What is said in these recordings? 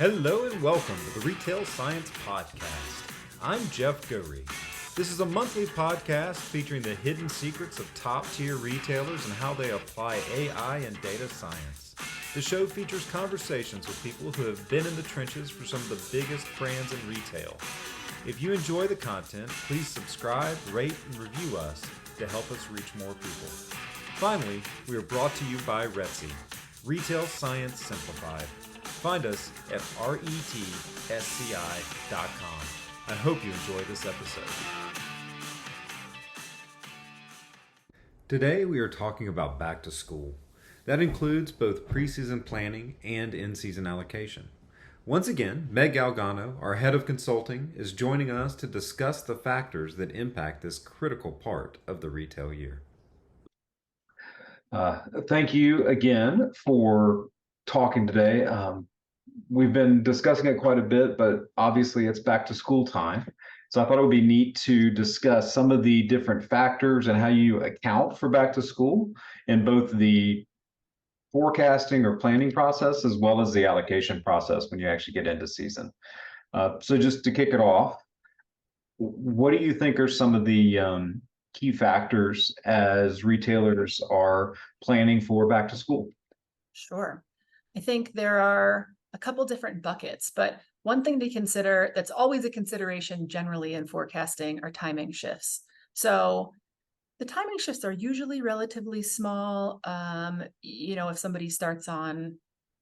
Hello and welcome to the Retail Science Podcast. I'm Jeff Gorey. This is a monthly podcast featuring the hidden secrets of top-tier retailers and how they apply AI and data science. The show features conversations with people who have been in the trenches for some of the biggest brands in retail. If you enjoy the content, please subscribe, rate, and review us to help us reach more people. Finally, we are brought to you by Retsy, Retail Science Simplified. Find us at retsci.com. I hope you enjoy this episode. Today we are talking about back to school. That includes both preseason planning and in-season allocation. Once again, Meg Galgano, our head of consulting, is joining us to discuss the factors that impact this critical part of the retail year. Thank you again for talking today. We've been discussing it quite a bit, but obviously it's back to school time. So I thought it would be neat to discuss some of the different factors and how you account for back to school in both the forecasting or planning process as well as the allocation process when you actually get into season. So just to kick it off, what do you think are some of the key factors as retailers are planning for back to school? Sure. I think there are a couple different buckets, but one thing to consider that's always a consideration generally in forecasting are timing shifts. So the timing shifts are usually relatively small. If somebody starts on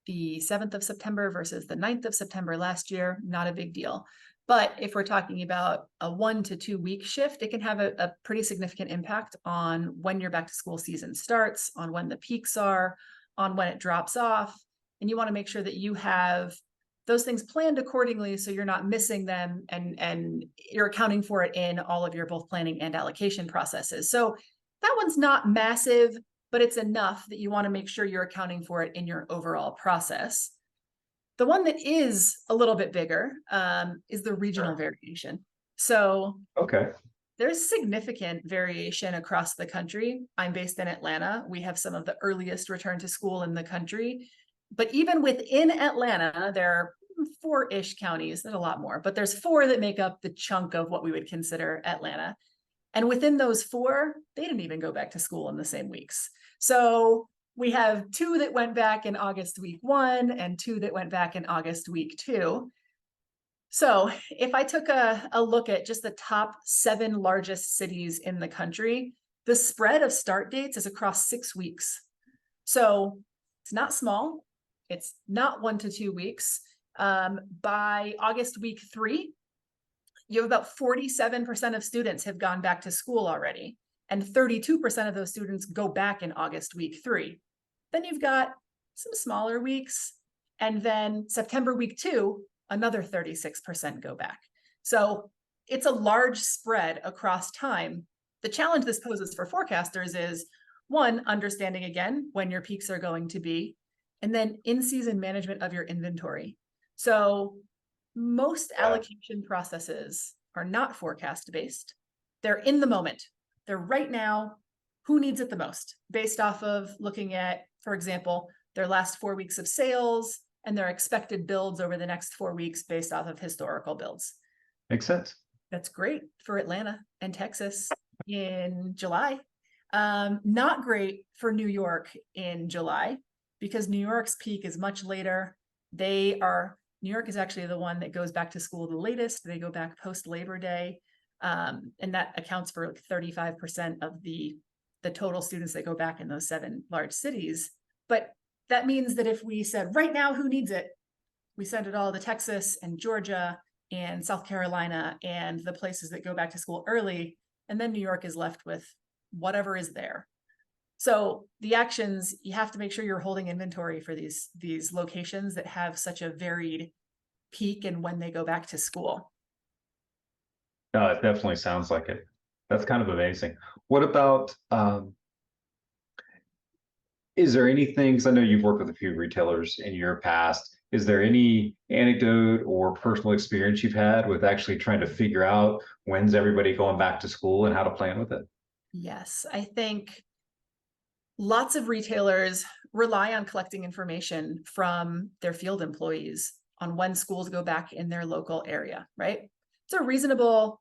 the 7th of September versus the 9th of September last year, not a big deal. But if we're talking about a 1 to 2 week shift, it can have a pretty significant impact on when your back to school season starts, on when the peaks are, on when it drops off. And you want to make sure that you have those things planned accordingly so you're not missing them and you're accounting for it in all of your both planning and allocation processes. So that one's not massive, but it's enough that you want to make sure you're accounting for it in your overall process. The one that is a little bit bigger is the regional variation. So there's significant variation across the country. I'm based in Atlanta. We have some of the earliest return to school in the country. But even within Atlanta, there are 4-ish counties. There's a lot more, but there's 4 that make up the chunk of what we would consider Atlanta. And within those 4, they didn't even go back to school in the same weeks. So we have 2 that went back in August week 1 and 2 that went back in August week 2. So if I took a look at just the top 7 largest cities in the country, the spread of start dates is across 6 weeks. So it's not small. It's not 1 to 2 weeks. By August week 3, you have about 47% of students have gone back to school already. And 32% of those students go back in August week 3. Then you've got some smaller weeks. And then September week 2, another 36% go back. So it's a large spread across time. The challenge this poses for forecasters is, one, understanding again when your peaks are going to be, and then in-season management of your inventory. So most allocation processes are not forecast-based. They're in the moment. They're right now, who needs it the most, based off of looking at, for example, their last 4 weeks of sales and their expected builds over the next 4 weeks based off of historical builds. Makes sense. That's great for Atlanta and Texas in July. Not great for New York in July, because New York's peak is much later. New York is actually the one that goes back to school the latest. They go back post Labor Day. And that accounts for like 35% of the total students that go back in those 7 large cities. But that means that if we said, right now, who needs it? We send it all to Texas and Georgia and South Carolina and the places that go back to school early. And then New York is left with whatever is there. So the actions, you have to make sure you're holding inventory for these locations that have such a varied peak and when they go back to school. It definitely sounds like it. That's kind of amazing. What about, is there anything, I know you've worked with a few retailers in your past, is there any anecdote or personal experience you've had with actually trying to figure out when's everybody going back to school and how to plan with it? Yes, I think lots of retailers rely on collecting information from their field employees on when schools go back in their local area, right? It's a reasonable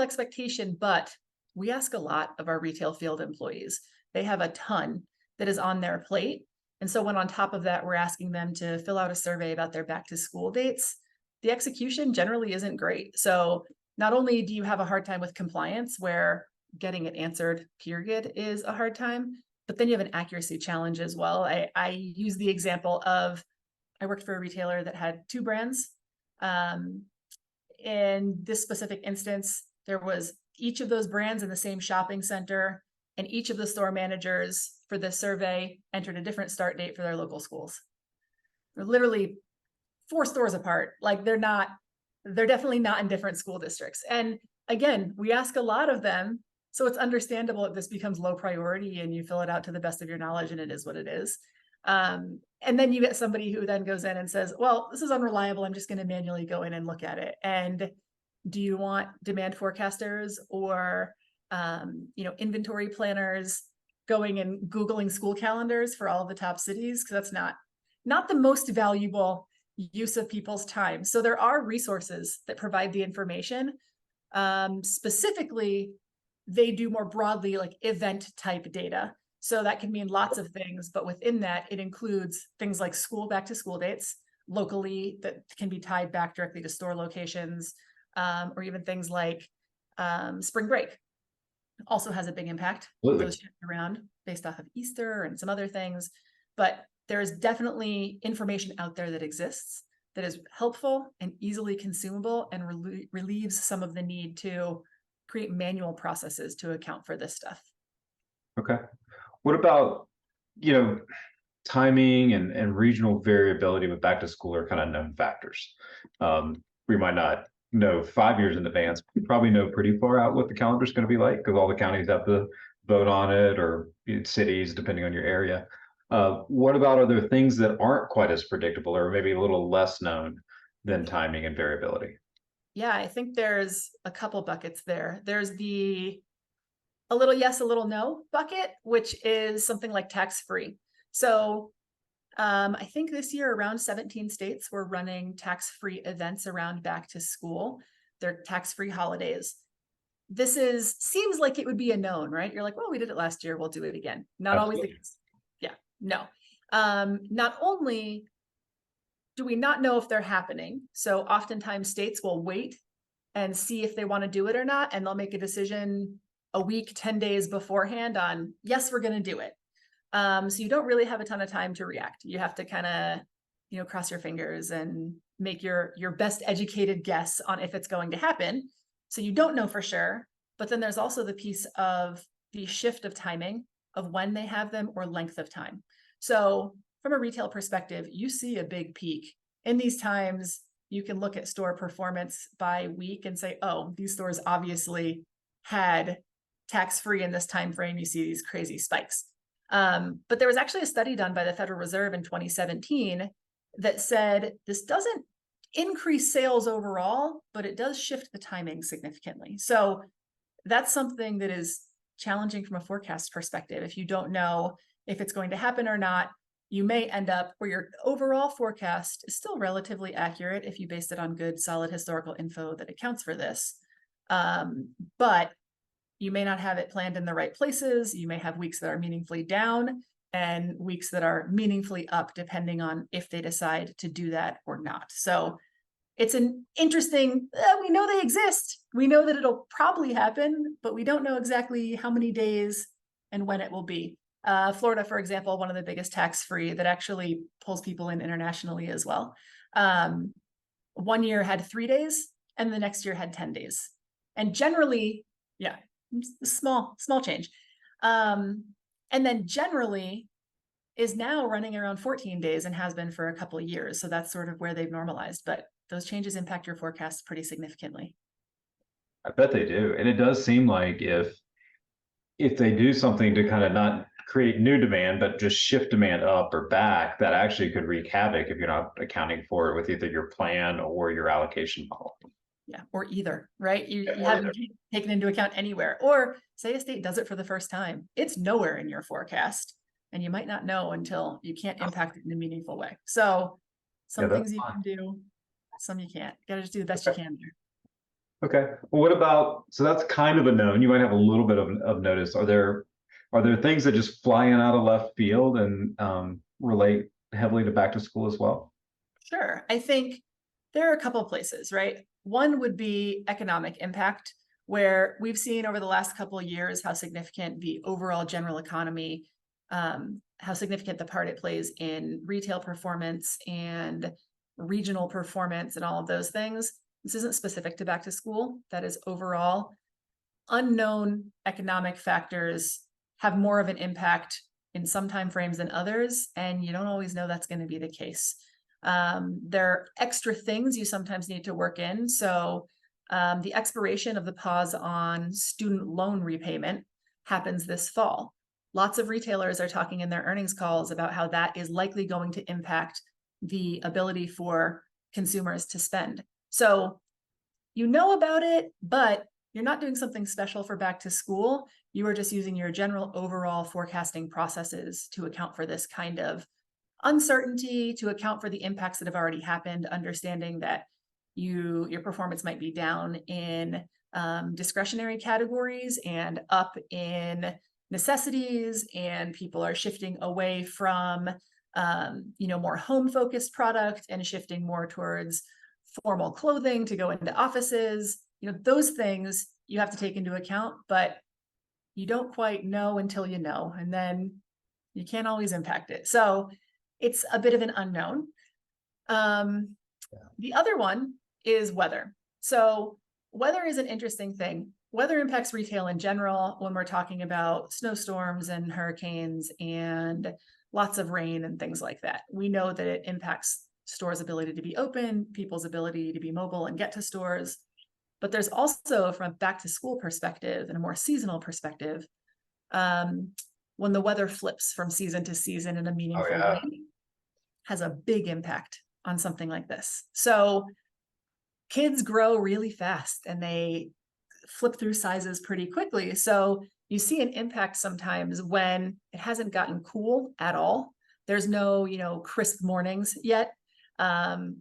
expectation, but we ask a lot of our retail field employees. They have a ton that is on their plate. And so when on top of that, we're asking them to fill out a survey about their back to school dates, the execution generally isn't great. So not only do you have a hard time with compliance, where getting it answered, period, is a hard time, but then you have an accuracy challenge as well. I use the example of, I worked for a retailer that had 2 brands. In this specific instance, there was each of those brands in the same shopping center, and each of the store managers for this survey entered a different start date for their local schools. They're literally 4 stores apart. Like they're definitely not in different school districts. And again, we ask a lot of them, so it's understandable if this becomes low priority and you fill it out to the best of your knowledge and it is what it is. And then you get somebody who then goes in and says, well, this is unreliable. I'm just going to manually go in and look at it. And do you want demand forecasters or, inventory planners going and Googling school calendars for all of the top cities? Because that's not the most valuable use of people's time. So there are resources that provide the information. Specifically, they do more broadly like event type data. So that can mean lots of things, but within that, it includes things like school back to school dates locally that can be tied back directly to store locations, or even things like spring break also has a big impact. Those shift around based off of Easter and some other things, but there's definitely information out there that exists that is helpful and easily consumable and relieves some of the need to create manual processes to account for this stuff. Okay. What about, timing and regional variability with back to school are kind of known factors. We might not know 5 years in advance. We probably know pretty far out what the calendar is going to be like because all the counties have to vote on it, or cities, depending on your area. What about other things that aren't quite as predictable or maybe a little less known than timing and variability? Yeah, I think there's a couple buckets there. There's a little yes, a little no bucket, which is something like tax-free. So I think this year around 17 states were running tax-free events around back to school. They're tax-free holidays. This seems like it would be a known, right? You're like, well, we did it last year, we'll do it again. Not Absolutely. always the case. Yeah, no. Not only do we not know if they're happening, so oftentimes states will wait and see if they want to do it or not, and they'll make a decision a week, 10 days beforehand on, yes, we're going to do it. So you don't really have a ton of time to react. You have to kind of, cross your fingers and make your best educated guess on if it's going to happen. So you don't know for sure, but then there's also the piece of the shift of timing of when they have them or length of time. So from a retail perspective, you see a big peak. In these times, you can look at store performance by week and say, oh, these stores obviously had tax-free in this time frame. You see these crazy spikes. But there was actually a study done by the Federal Reserve in 2017 that said this doesn't increase sales overall, but it does shift the timing significantly. So that's something that is challenging from a forecast perspective. If you don't know if it's going to happen or not, you may end up where your overall forecast is still relatively accurate if you base it on good, solid historical info that accounts for this. But you may not have it planned in the right places. You may have weeks that are meaningfully down and weeks that are meaningfully up, depending on if they decide to do that or not. So it's an interesting, we know they exist. We know that it'll probably happen, but we don't know exactly how many days and when it will be. Florida, for example, one of the biggest tax-free that actually pulls people in internationally as well. 1 year had 3 days and the next year had 10 days. And generally, yeah, small change. And then generally is now running around 14 days and has been for a couple of years. So that's sort of where they've normalized, but those changes impact your forecast pretty significantly. I bet they do. And it does seem like if they do something to kind of not create new demand, but just shift demand up or back, that actually could wreak havoc if you're not accounting for it with either your plan or your allocation model. Yeah, or either, right? You haven't taken into account anywhere. Or say a state does it for the first time. It's nowhere in your forecast, and you might not know until you can't impact it in a meaningful way. So some things you can do some you can't. You got to just do the best you can there. Okay. Well, what about, so that's kind of a known. You might have a little bit of notice. Are there things that just fly in out of left field and relate heavily to back to school as well? Sure. I think there are a couple of places, right? One would be economic impact, where we've seen over the last couple of years how significant the overall general economy, how significant the part it plays in retail performance and regional performance and all of those things. This isn't specific to back to school. That is overall. Unknown economic factors have more of an impact in some time frames than others, and you don't always know that's going to be the case. There are extra things you sometimes need to work in. So the expiration of the pause on student loan repayment happens this fall. Lots of retailers are talking in their earnings calls about how that is likely going to impact the ability for consumers to spend. So you know about it, but you're not doing something special for back to school. You are just using your general overall forecasting processes to account for this kind of uncertainty, to account for the impacts that have already happened, understanding that your performance might be down in discretionary categories and up in necessities, and people are shifting away from more home-focused product and shifting more towards formal clothing to go into offices. Those things you have to take into account, but you don't quite know until you know, and then you can't always impact it. So it's a bit of an unknown. The other one is weather. So weather is an interesting thing. Weather impacts retail in general when we're talking about snowstorms and hurricanes and lots of rain and things like that. We know that it impacts stores' ability to be open, people's ability to be mobile and get to stores. But there's also, from a back to school perspective and a more seasonal perspective, when the weather flips from season to season in a meaningful way, has a big impact on something like this. So kids grow really fast and they flip through sizes pretty quickly. So you see an impact sometimes when it hasn't gotten cool at all. There's no, crisp mornings yet,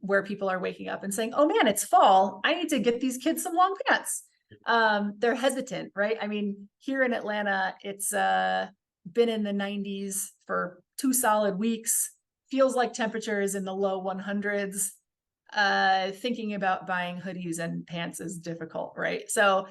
where people are waking up and saying, oh man, it's fall. I need to get these kids some long pants. They're hesitant, right? I mean, here in Atlanta, it's been in the 90s for 2 solid weeks. Feels like temperatures in the low 100s. Thinking about buying hoodies and pants is difficult, right? So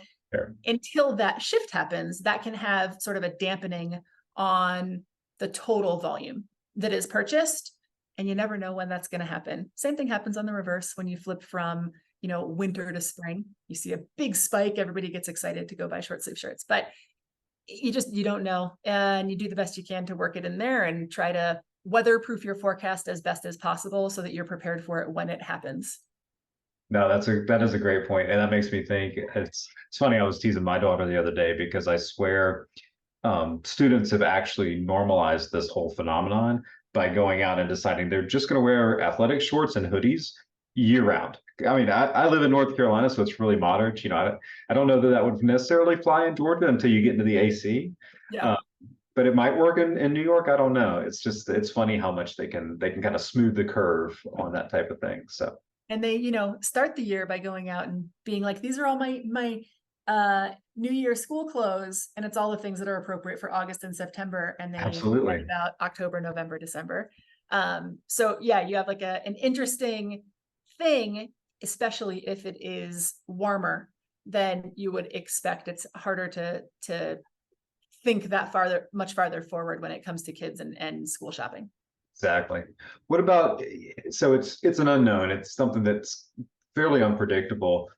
until that shift happens, that can have sort of a dampening on the total volume that is purchased. And you never know when that's going to happen. Same thing happens on the reverse when you flip from, winter to spring. You see a big spike. Everybody gets excited to go buy short sleeve shirts, but you don't know. And you do the best you can to work it in there and try to weatherproof your forecast as best as possible so that you're prepared for it when it happens. No, that is a great point. And that makes me think it's funny. I was teasing my daughter the other day because I swear students have actually normalized this whole phenomenon by going out and deciding they're just going to wear athletic shorts and hoodies year round. I mean, I live in North Carolina, so it's really moderate. I don't know that would necessarily fly in Georgia until you get into the AC. Yeah. But it might work in New York. I don't know. It's funny how much they can kind of smooth the curve on that type of thing. So. And they, start the year by going out and being like, these are all my New Year school clothes, and it's all the things that are appropriate for August and September, and then Absolutely. forget about October, November, December. So yeah, you have like an interesting thing, especially if it is warmer than you would expect. It's harder to think that much farther forward when it comes to kids and school shopping. Exactly. What about, so it's an unknown, it's something that's fairly unpredictable.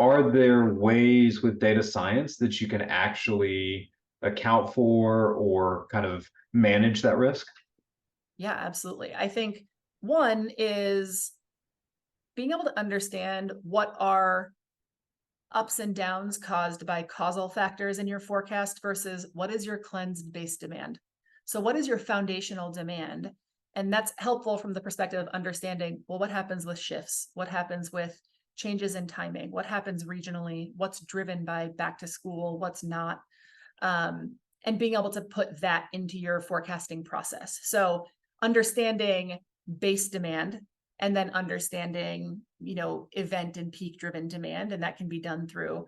Are there ways with data science that you can actually account for or kind of manage that risk? Yeah, absolutely. I think one is being able to understand what are ups and downs caused by causal factors in your forecast versus what is your cleansed base demand. So what is your foundational demand? And that's helpful from the perspective of understanding, well, what happens with shifts? What happens with changes in timing? What happens regionally? What's driven by back to school? What's not? And being able to put that into your forecasting process. So understanding base demand and then understanding, event and peak driven demand. And that can be done through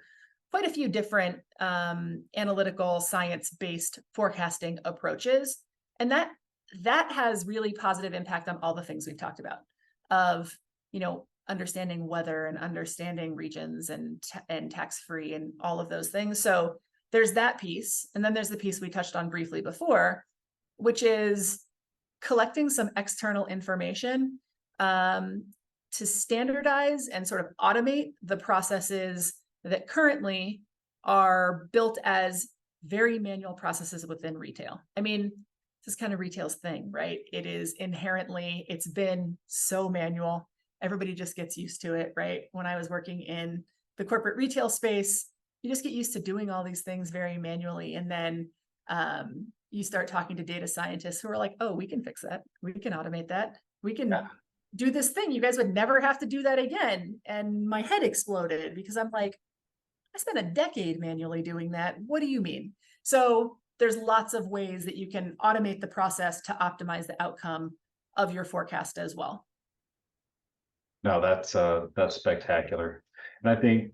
quite a few different analytical science-based forecasting approaches. And that has really positive impact on all the things we've talked about of, understanding weather and understanding regions and tax-free and all of those things. So there's that piece. And then there's the piece we touched on briefly before, which is collecting some external information to standardize and sort of automate the processes that currently are built as very manual processes within retail. I mean, this is kind of retail's thing, right? It is inherently, it's been so manual. Everybody just gets used to it, right? When I was working in the corporate retail space, you just get used to doing all these things very manually. And then you start talking to data scientists who are like, oh, we can fix that. We can automate that. We can do this thing. You guys would never have to do that again. And my head exploded because I'm like, I spent a decade manually doing that. What do you mean? So there's lots of ways that you can automate the process to optimize the outcome of your forecast as well. No, that's spectacular. And I think,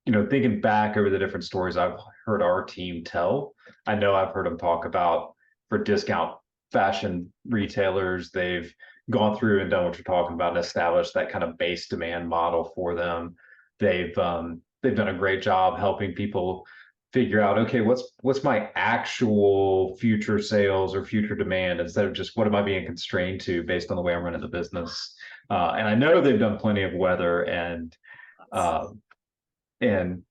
thinking back over the different stories I've heard our team tell, I know I've heard them talk about for discount fashion retailers, they've gone through and done what you're talking about and established that kind of base demand model for them. They've done a great job helping people figure out, okay, what's my actual future sales or future demand instead of just what am I being constrained to based on the way I'm running the business. And I know they've done plenty of weather and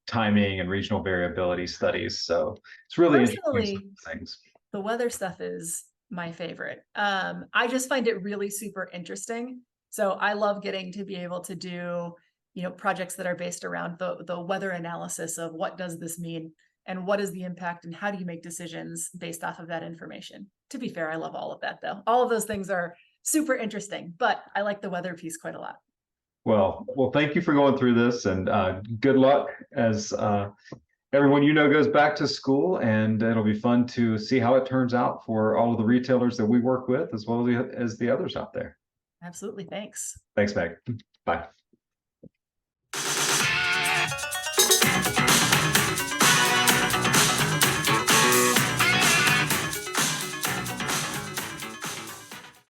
timing and regional variability studies. So it's really interesting things. The weather stuff is my favorite. I just find it really super interesting. So I love getting to be able to do, projects that are based around the weather analysis of what does this mean and what is the impact and how do you make decisions based off of that information. To be fair, I love all of that though. All of those things are super interesting, but I like the weather piece quite a lot. Well, thank you for going through this and good luck as everyone goes back to school, and it'll be fun to see how it turns out for all of the retailers that we work with as well as the others out there. Absolutely. Thanks. Thanks, Meg. Bye.